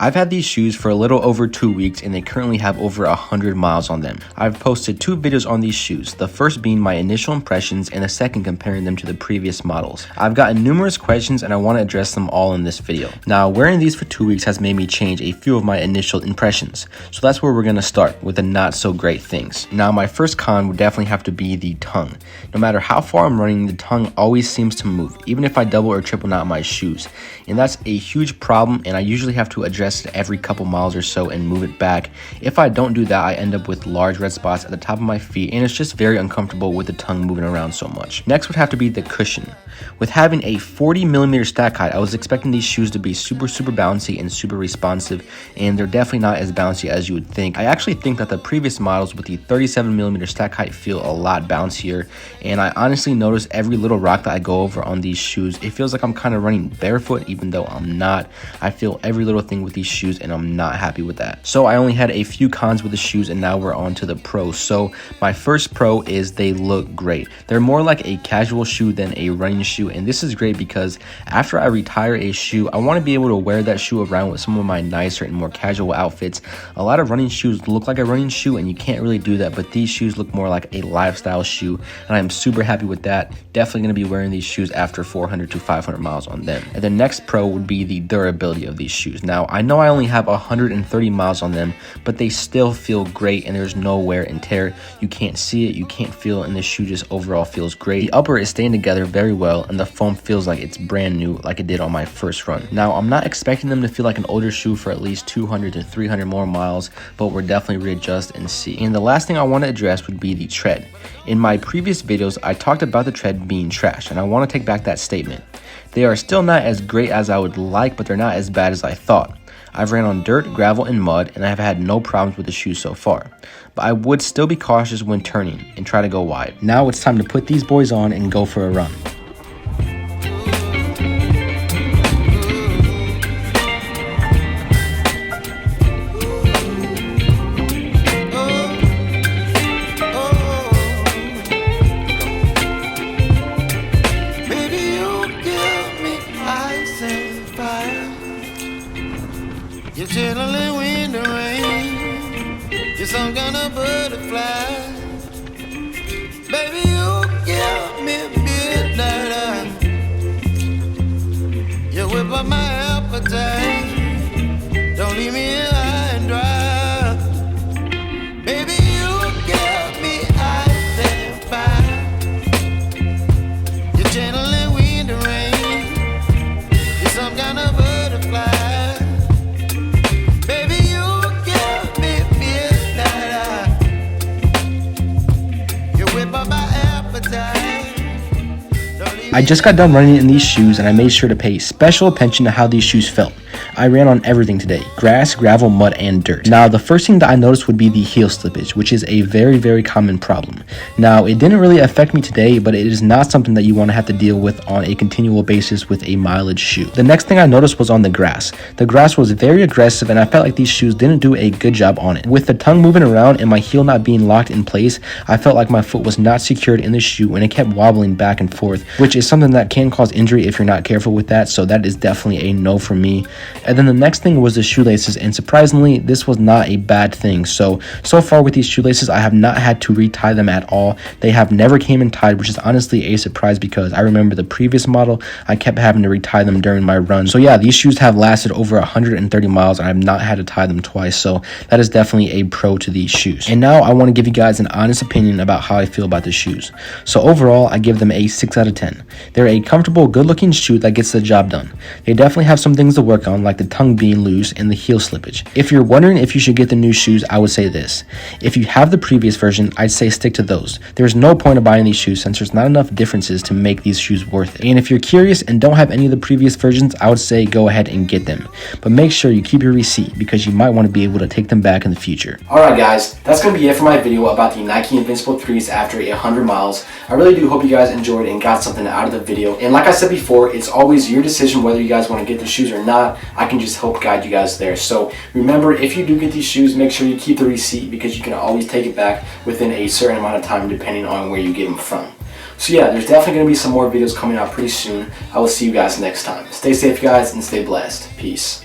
I've had these shoes for a little over 2 weeks and they currently have over 100 miles on them. I've posted 2 videos on these shoes, the first being my initial impressions and the second comparing them to the previous models. I've gotten numerous questions and I want to address them all in this video. Now, wearing these for 2 weeks has made me change a few of my initial impressions, so that's where we're going to start, with the not so great things. Now, my first con would definitely have to be the tongue. No matter how far I'm running, the tongue always seems to move, even if I double or triple knot my shoes. And that's a huge problem, and I usually have to address it every couple miles or so and move it back. If I don't do that, I end up with large red spots at the top of my feet, and it's just very uncomfortable with the tongue moving around so much. Next would have to be the cushion. With having a 40mm stack height, I was expecting these shoes to be super bouncy and super responsive, and they're definitely not as bouncy as you would think. I actually think that the previous models with the 37mm stack height feel a lot bouncier, and I honestly notice every little rock that I go over on these shoes, it feels like I'm kind of running barefoot even though I'm not. I feel every little thing with these shoes and I'm not happy with that. So I only had a few cons with the shoes and now we're on to the pros. So my first pro is they look great. They're more like a casual shoe than a running shoe, and this is great because after I retire a shoe, I want to be able to wear that shoe around with some of my nicer and more casual outfits. A lot of running shoes look like a running shoe and you can't really do that, but these shoes look more like a lifestyle shoe and I'm super happy with that. Definitely going to be wearing these shoes after 400 to 500 miles on them. And the next pro would be the durability of these shoes. Now, I know I only have 130 miles on them, but they still feel great and there's no wear and tear. You can't see it, you can't feel it, and the shoe just overall feels great. The upper is staying together very well and the foam feels like it's brand new like it did on my first run. Now, I'm not expecting them to feel like an older shoe for at least 200 to 300 more miles, but we'll definitely readjust and see. And the last thing I want to address would be the tread. In my previous videos, I talked about the tread being trash, and I want to take back that statement. They are still not as great as I would like, but they're not as bad as I thought. I've ran on dirt, gravel, and mud, and I have had no problems with the shoes so far. But I would still be cautious when turning and try to go wide. Now it's time to put these boys on and go for a run. You're chilling when the rain. You're some kind of butterfly. Baby, you give me midnight. You whip up my appetite. Don't leave me here high and dry. Baby, you give me ice and fire. You're channeling wind and rain. You're some kind of butterfly. I just got done running in these shoes and I made sure to pay special attention to how these shoes felt. I ran on everything today: grass, gravel, mud, and dirt. Now, the first thing that I noticed would be the heel slippage, which is a very common problem. Now, it didn't really affect me today, but it is not something that you want to have to deal with on a continual basis with a mileage shoe. The next thing I noticed was on the grass. The grass was very aggressive and I felt like these shoes didn't do a good job on it. With the tongue moving around and my heel not being locked in place, I felt like my foot was not secured in the shoe and it kept wobbling back and forth, which is something that can cause injury if you're not careful with that, so that is definitely a no for me. And then the next thing was the shoelaces, and surprisingly, this was not a bad thing. So far with these shoelaces, I have not had to retie them at all. They have never came in tied, which is honestly a surprise because I remember the previous model, I kept having to retie them during my run. So yeah, these shoes have lasted over 130 miles and I've not had to tie them twice, so that is definitely a pro to these shoes. And now I want to give you guys an honest opinion about how I feel about the shoes. So overall, I give them a 6 out of 10. They're a comfortable, good-looking shoe that gets the job done. They definitely have some things to work on, like the tongue being loose and the heel slippage. If you're wondering if you should get the new shoes, I would say this: if you have the previous version, I'd say stick to those. There's no point of buying these shoes since there's not enough differences to make these shoes worth it. And if you're curious and don't have any of the previous versions, I would say go ahead and get them. But make sure you keep your receipt because you might want to be able to take them back in the future. Alright guys, that's going to be it for my video about the Nike Invincible 3s after 100 miles. I really do hope you guys enjoyed and got something out of the video. And like I said before, it's always your decision whether you guys want to get the shoes or not. I can just help guide you guys there. So remember, if you do get these shoes, make sure you keep the receipt because you can always take it back within a certain amount of time depending on where you get them from. So yeah, there's definitely going to be some more videos coming out pretty soon. I will see you guys next time. Stay safe guys and stay blessed. Peace.